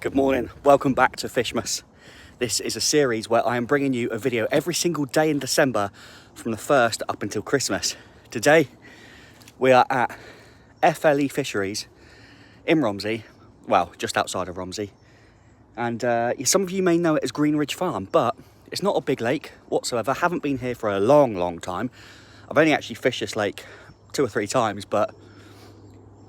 Good morning, welcome back to Fishmas. This is a series where I am bringing you a video every single day in December from the 1st up until Christmas. Today we are at FLE Fisheries in Romsey, well just outside of Romsey, and some of you may know it as Green Ridge Farm, but it's not a big lake whatsoever. I haven't been here for a long time. I've only actually fished this lake 2 or 3 times, but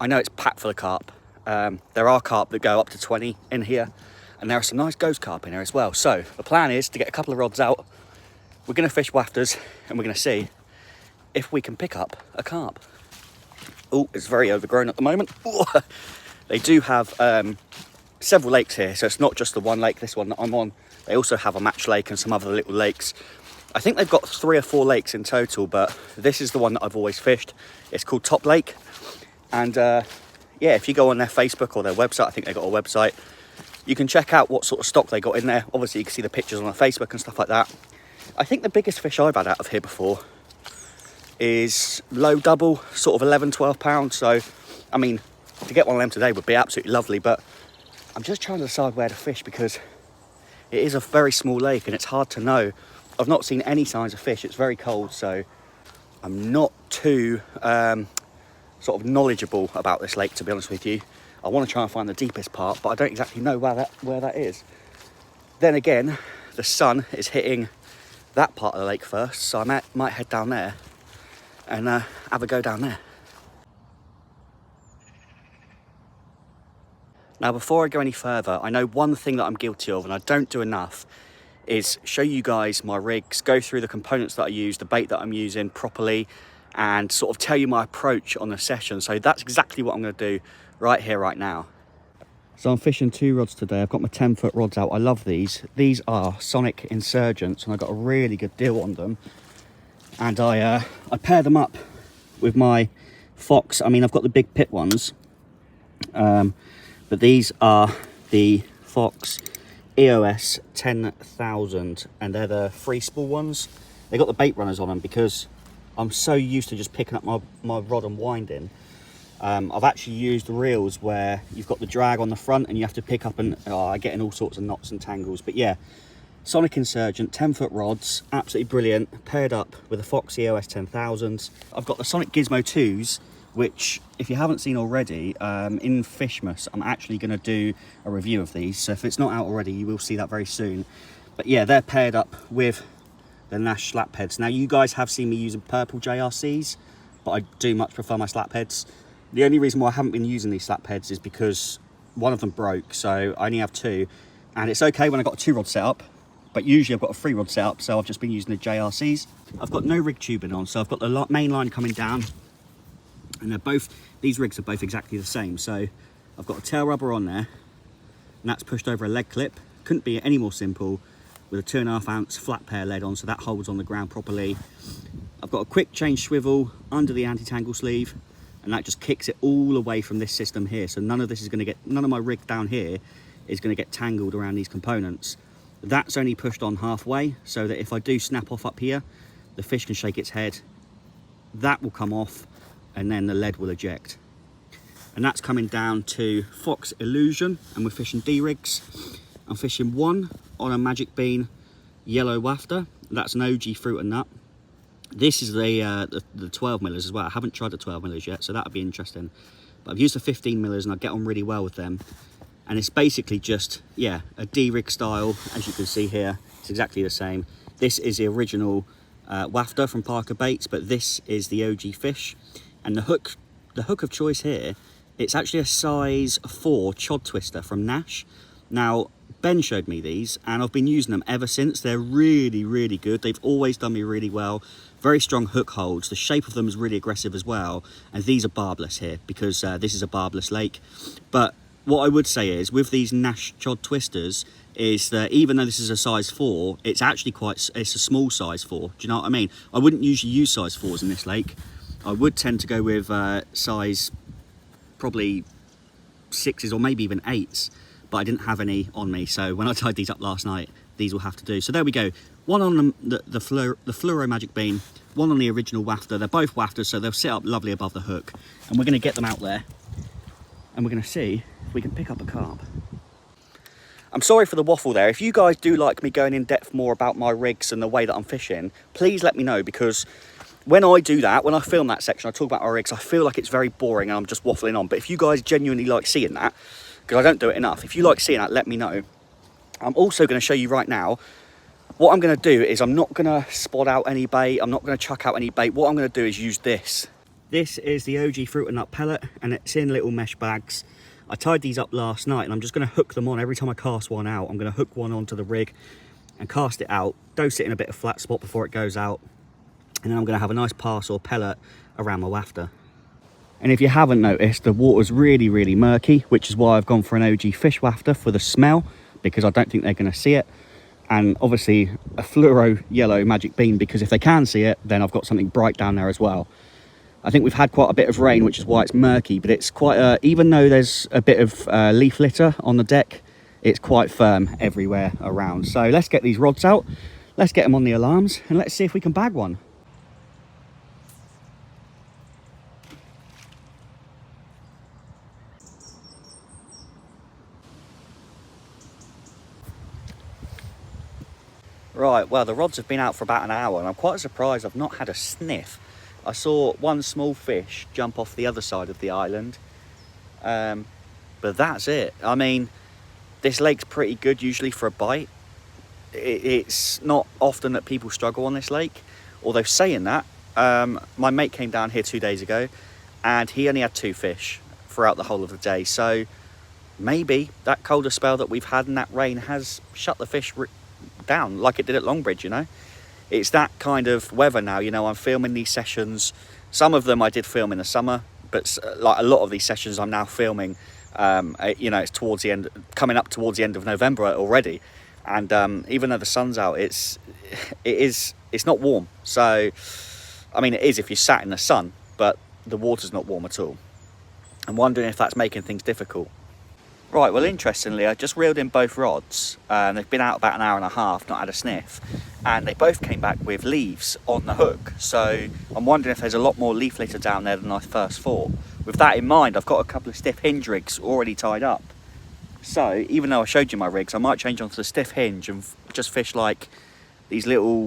I know it's packed full of carp. There are carp that go up to 20 in here, and there are some nice ghost carp in here as well. So the plan is to get a couple of rods out. We're going to fish wafters and we're going to see if we can pick up a carp. Oh, it's very overgrown at the moment. Ooh. They do have several lakes here, so it's not just the one lake, this one that I'm on. They also have a match lake and some other little lakes. I think they've got 3 or 4 lakes in total, but this is the one that I've always fished. It's called Top Lake, and yeah, if you go on their Facebook or their website, I think they've got a website, you can check out what sort of stock they got in there. Obviously, you can see the pictures on their Facebook and stuff like that. I think the biggest fish I've had out of here before is low double, sort of 11-12 pounds. So, I mean, to get one of them today would be absolutely lovely, but I'm just trying to decide where to fish because it is a very small lake and it's hard to know. I've not seen any signs of fish. It's very cold, so I'm not too sort of knowledgeable about this lake, to be honest with you. I want to try and find the deepest part, but I don't exactly know where that is. Then again, the sun is hitting that part of the lake first, so I might head down there and have a go down there. Now, before I go any further, I know one thing that I'm guilty of, and I don't do enough, is show you guys my rigs, go through the components that I use, the bait that I'm using properly, and sort of tell you my approach on the session. So that's exactly what I'm going to do right here, right now. So I'm fishing 2 rods today. I've got my 10-foot rods out. I love these. These are Sonic Insurgents, and I got a really good deal on them. And I pair them up with my Fox. I mean, I've got the big pit ones, but these are the Fox EOS 10,000, and they're the free spool ones. They got the bait runners on them because I'm so used to just picking up my rod and winding. I've actually used reels where you've got the drag on the front and you have to pick up, and I get in all sorts of knots and tangles. But yeah, Sonic Insurgent 10-foot rods, absolutely brilliant, paired up with the Fox EOS 10,000s. I've got the Sonic Gizmo 2s, which, if you haven't seen already, in Fishmas, I'm actually going to do a review of these. So if it's not out already, you will see that very soon. But yeah, they're paired up with the Nash slap heads. Now, you guys have seen me using purple JRCs, but I do much prefer my slap heads. The only reason why I haven't been using these slap heads is because one of them broke, so I only have 2. And it's okay when I've got a 2-rod setup, but usually I've got a 3-rod setup, so I've just been using the JRCs. I've got no rig tubing on, so I've got the main line coming down, and these rigs are both exactly the same. So I've got a tail rubber on there, and that's pushed over a lead clip. Couldn't be any more simple, with a 2.5 ounce flat pair lead on, so that holds on the ground properly. I've got a quick change swivel under the anti-tangle sleeve, and that just kicks it all away from this system here. So none of my rig down here is going to get tangled around these components. That's only pushed on halfway, so that if I do snap off up here, the fish can shake its head. That will come off, and then the lead will eject. And that's coming down to Fox Illusion, and we're fishing D-rigs. I'm fishing 1 on a Magic Bean yellow wafter. That's an OG fruit and nut. This is the 12 millers as well. I haven't tried the 12 millers yet, so that'll be interesting. But I've used the 15 millers and I get on really well with them. And it's basically just, yeah, a D-rig style. As you can see here, it's exactly the same. This is the original wafter from Parker Baits, but this is the OG fish. And the hook of choice here, it's actually a size 4 chod twister from Nash. Now, Ben showed me these, and I've been using them ever since. They're really good. They've always done me really well. Very strong hook holds. The shape of them is really aggressive as well. And these are barbless here because this is a barbless lake. But what I would say is, with these Nash chod twisters, is that even though this is a size 4, it's actually it's a small size 4. Do you know what I mean? I wouldn't usually use size 4s in this lake. I would tend to go with size probably 6s or maybe even 8s. But I didn't have any on me, so when I tied these up last night, these will have to do. So there we go. 1 on the fluoro Magic Bean, 1 on the original wafter. They're both wafters, so they'll sit up lovely above the hook. And we're going to get them out there, and we're going to see if we can pick up a carp. I'm sorry for the waffle there. If you guys do like me going in depth more about my rigs and the way that I'm fishing, please let me know, because when I do that, when I film that section, I talk about my rigs, I feel like it's very boring and I'm just waffling on. But if you guys genuinely like seeing that, because I don't do it enough, if you like seeing that, let me know. I'm also going to show you right now, what I'm going to do is I'm not going to spot out any bait, I'm not going to chuck out any bait. What I'm going to do is use this. This is the OG fruit and nut pellet, and it's in little mesh bags. I tied these up last night, and I'm just going to hook them on. Every time I cast one out, I'm going to hook one onto the rig and cast it out, dose it in a bit of flat spot before it goes out, and then I'm going to have a nice pass or pellet around my wafter. And if you haven't noticed, the water's really, really murky, which is why I've gone for an OG fish wafter for the smell, because I don't think they're going to see it. And obviously a fluoro yellow magic bean, because if they can see it, then I've got something bright down there as well. I think we've had quite a bit of rain, which is why it's murky, but it's quite even though there's a bit of leaf litter on the deck, it's quite firm everywhere around. So let's get these rods out, let's get them on the alarms, and let's see if we can bag one. Right, well, the rods have been out for about an hour, and I'm quite surprised I've not had a sniff. I saw one small fish jump off the other side of the island, but that's it. I mean, this lake's pretty good usually for a bite. It's not often that people struggle on this lake, although saying that, my mate came down here 2 days ago and he only had 2 fish throughout the whole of the day. So maybe that colder spell that we've had and that rain has shut the fish down like it did at Longbridge, you know. It's that kind of weather now, you know. I'm filming these sessions, some of them I did film in the summer, but like a lot of these sessions I'm now filming, you know, it's towards the end, coming up towards the end of November already, and even though the sun's out, it's not warm. So I mean, it is if you're sat in the sun, but the water's not warm at all. I'm wondering if that's making things difficult. Right, well, interestingly, I just reeled in both rods, and they've been out about an hour and a half, not had a sniff, and they both came back with leaves on the hook. So I'm wondering if there's a lot more leaf litter down there than I first thought. With that in mind, I've got a couple of stiff hinge rigs already tied up. So even though I showed you my rigs, I might change onto the stiff hinge and just fish like these little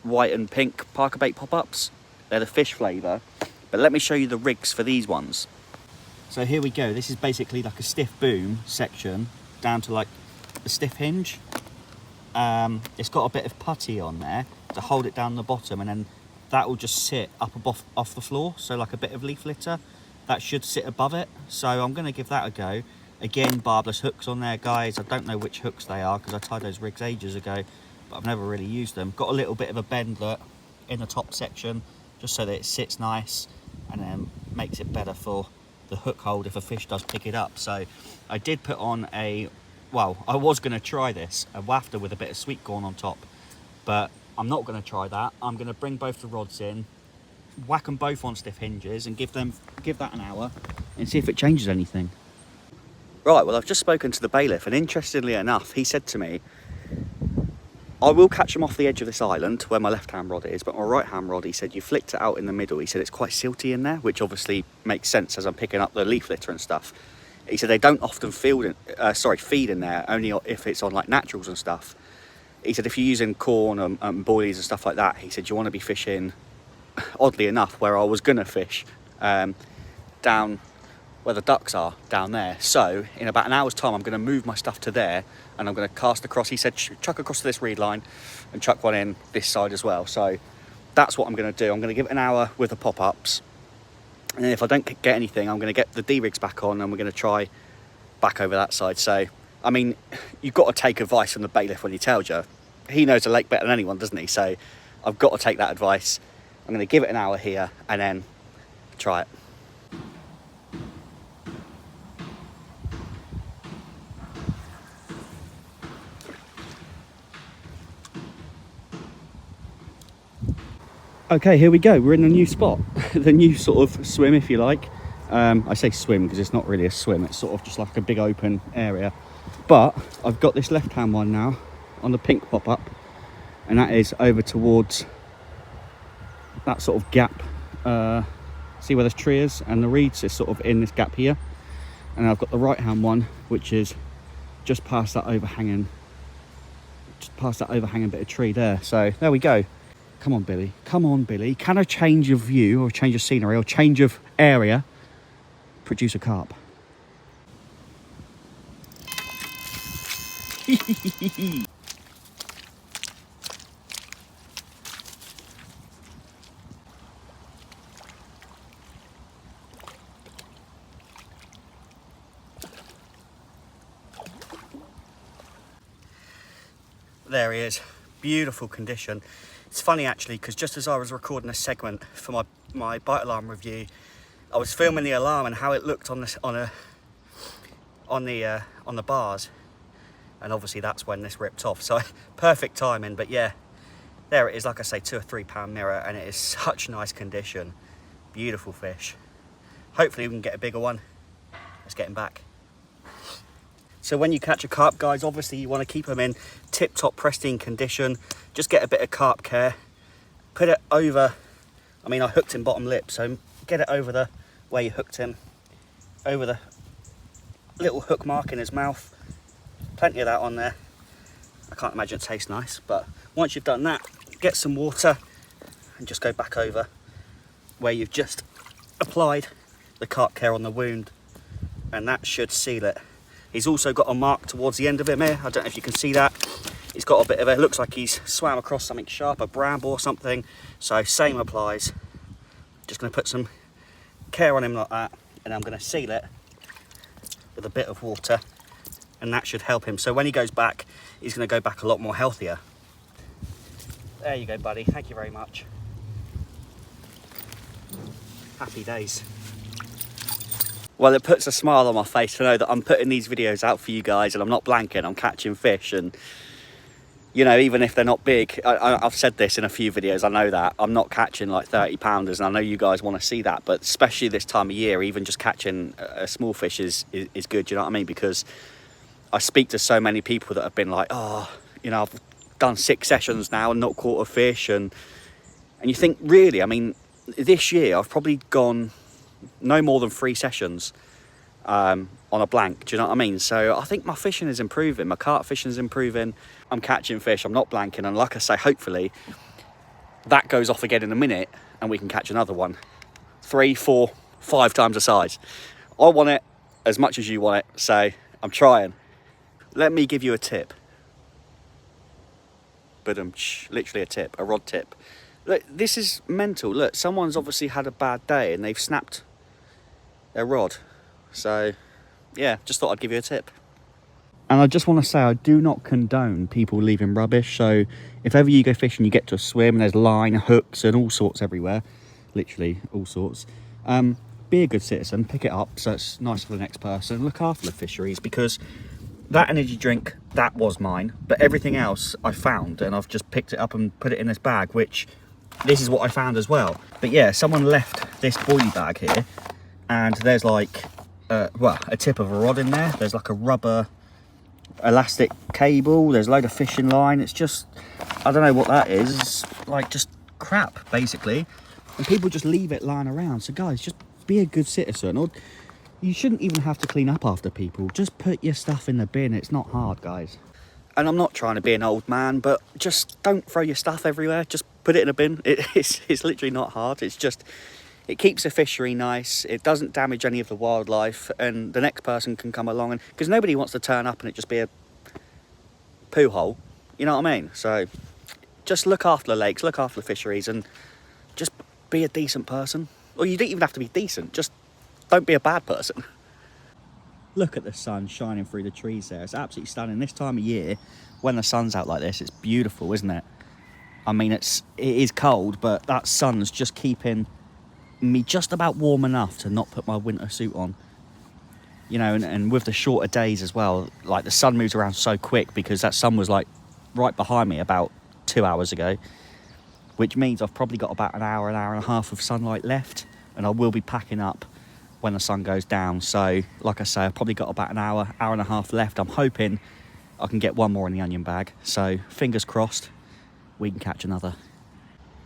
white and pink Parker bait pop-ups. They're the fish flavour. But let me show you the rigs for these ones. So here we go. This is basically like a stiff boom section down to like a stiff hinge. It's got a bit of putty on there to hold it down the bottom, and then that will just sit up above off the floor. So like a bit of leaf litter that should sit above it. So I'm going to give that a go. Again, barbless hooks on there, guys. I don't know which hooks they are because I tied those rigs ages ago, but I've never really used them. Got a little bit of a bendlet in the top section just so that it sits nice and then makes it better for the hook hold if a fish does pick it up. So I did put on a, well, I was going to try this, a wafter with a bit of sweet corn on top, but I'm not going to try that. I'm going to bring both the rods in, whack them both on stiff hinges and give that an hour and see if it changes anything. Right, well, I've just spoken to the bailiff, and interestingly enough, he said to me, I will catch them off the edge of this island where my left-hand rod is, but my right-hand rod, he said, you flicked it out in the middle. He said it's quite silty in there, which obviously makes sense as I'm picking up the leaf litter and stuff. He said they don't often feed in there, only if it's on like naturals and stuff. He said if you're using corn and boilies and stuff like that, he said you want to be fishing, oddly enough, where I was going to fish, down where the ducks are down there. So in about an hour's time, I'm going to move my stuff to there, and I'm going to cast across. He said chuck across to this reed line and chuck one in this side as well. So that's what I'm going to do. I'm going to give it an hour with the pop-ups, and then if I don't get anything, I'm going to get the D-rigs back on and we're going to try back over that side. So I mean, you've got to take advice from the bailiff when he tells you. He knows the lake better than anyone, doesn't he? So I've got to take that advice. I'm going to give it an hour here and then try it. Okay, here we go. We're in a new spot. The new sort of swim, if you like. I say swim because it's not really a swim. It's sort of just like a big open area. But I've got this left-hand one now on the pink pop-up, and that is over towards that sort of gap. See where this tree is? And the reeds is sort of in this gap here. And I've got the right-hand one, which is just past that overhanging bit of tree there. So there we go. Come on, Billy. Come on, Billy. Can I change of view or change of scenery or change of area? Produce a carp. There he is. Beautiful condition. It's funny actually, because just as I was recording a segment for my bite alarm review, I was filming the alarm and how it looked on the bars, and obviously that's when this ripped off. So perfect timing. But yeah, there it is. Like I say, 2 or 3 pound mirror, and it is such nice condition. Beautiful fish. Hopefully we can get a bigger one. Let's get him back. So when you catch a carp, guys, obviously you want to keep them in tip-top pristine condition. Just get a bit of carp care. Put it over, I mean, I hooked him bottom lip, so get it over the where you hooked him, over the little hook mark in his mouth. Plenty of that on there. I can't imagine it tastes nice, but once you've done that, get some water and just go back over where you've just applied the carp care on the wound, and that should seal it. He's also got a mark towards the end of him here. I don't know if you can see that. He's got a bit of it, looks like he's swam across something sharp, a bramble or something. So same applies. Just gonna put some care on him like that, and I'm gonna seal it with a bit of water, and that should help him. So when he goes back, he's gonna go back a lot more healthier. There you go, buddy. Thank you very much. Happy days. Well, it puts a smile on my face to know that I'm putting these videos out for you guys and I'm not blanking, I'm catching fish. And, you know, even if they're not big, I've said this in a few videos, I know that. I'm not catching like 30 pounders, and I know you guys want to see that. But especially this time of year, even just catching a small fish is good, you know what I mean? Because I speak to so many people that have been like, oh, you know, I've done 6 sessions now and not caught a fish. And you think, really, I mean, this year I've probably gone no more than 3 sessions on a blank, do you know what I mean? So I think my fishing is improving, my carp fishing is improving, I'm catching fish, I'm not blanking, and like I say, hopefully that goes off again in a minute and we can catch another one 3, 4, 5 times the size. I want it as much as you want it, so I'm trying. Let me give you a tip, but literally a tip, a rod tip. Look, this is mental. Look, someone's obviously had a bad day and they've snapped their rod. So, yeah, just thought I'd give you a tip. And I just want to say, I do not condone people leaving rubbish. So, if ever you go fishing, you get to a swim and there's line, hooks and all sorts everywhere. Literally, all sorts. Be a good citizen, pick it up so it's nice for the next person. Look after the fisheries, because that energy drink, that was mine. But everything else I found, and I've just picked it up and put it in this bag, which... this is what I found as well. But yeah, someone left this boilie bag here, and there's like, well, a tip of a rod in there. There's like a rubber elastic cable. There's a load of fishing line. It's just, I don't know what that is. It's like just crap, basically. And people just leave it lying around. So guys, just be a good citizen. Or you shouldn't even have to clean up after people. Just put your stuff in the bin. It's not hard, guys. And I'm not trying to be an old man, but just don't throw your stuff everywhere. Just put it in a bin. It's literally not hard. It's just, it keeps the fishery nice. It doesn't damage any of the wildlife, and the next person can come along, and because nobody wants to turn up and it just be a poo hole. You know what I mean? So just look after the lakes, look after the fisheries, and just be a decent person. Or you don't even have to be decent. Just don't be a bad person. Look at the sun shining through the trees there. It's absolutely stunning. This time of year, when the sun's out like this, it's beautiful, isn't it? I mean, it is cold, but that sun's just keeping me just about warm enough to not put my winter suit on. You know, and with the shorter days as well, like the sun moves around so quick, because that sun was like right behind me about 2 hours ago, which means I've probably got about an hour and a half of sunlight left, and I will be packing up when the sun goes down. So like I say, I've probably got about an hour and a half left. I'm hoping I can get one more in the onion bag, so fingers crossed we can catch another.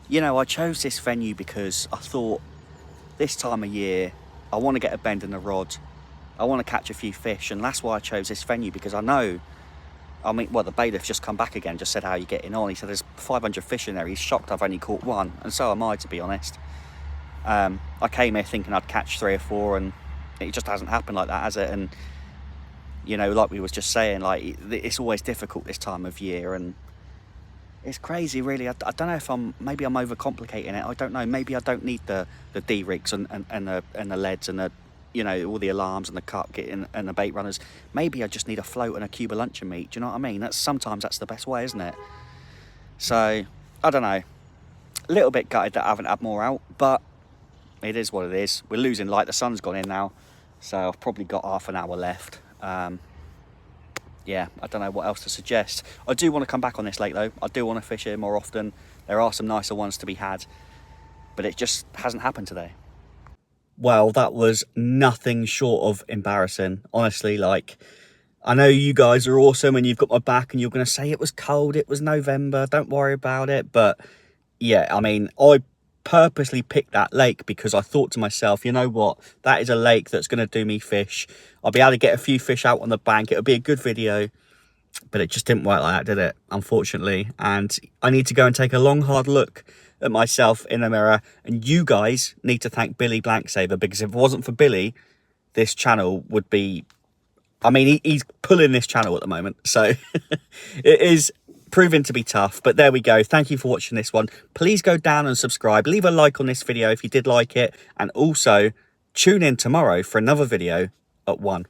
You know, I chose this venue because I thought this time of year I want to get a bend in the rod, I want to catch a few fish, and that's why I chose this venue, because I know, I mean, well, the bailiff's just come back again, just said, how are you getting on? He said there's 500 fish in there. He's shocked I've only caught one, and so am I, to be honest. I came here thinking I'd catch 3 or 4, and it just hasn't happened like that, has it? And, you know, like we was just saying, like, it's always difficult this time of year, and it's crazy, really. I don't know if maybe I'm overcomplicating it. I don't know. Maybe I don't need the D-rigs and the leads and the, you know, all the alarms and the carp getting and the bait runners. Maybe I just need a float and a cube of luncheon meat. Do you know what I mean? Sometimes that's the best way, isn't it? So, I don't know. A little bit gutted that I haven't had more out, but it is what it is. We're losing light. The sun's gone in now, so I've probably got half an hour left. Yeah, I don't know what else to suggest. I do want to come back on this lake, though. I do want to fish here more often. There are some nicer ones to be had, but it just hasn't happened today. Well, that was nothing short of embarrassing, honestly. Like, I know you guys are awesome and you've got my back and you're going to say it was cold, it was November, don't worry about it. But yeah, I mean, I purposely picked that lake because I thought to myself, you know what, that is a lake that's going to do me fish. I'll be able to get a few fish out on the bank. It'll be a good video, but it just didn't work like that, did it? Unfortunately. And I need to go and take a long, hard look at myself in the mirror. And you guys need to thank Billy Blanksaver, because if it wasn't for Billy, this channel would be, I mean, he's pulling this channel at the moment. So it is proving to be tough, but there we go. Thank you for watching this one. Please go down and subscribe. Leave a like on this video if you did like it, and also tune in tomorrow for another video at 1.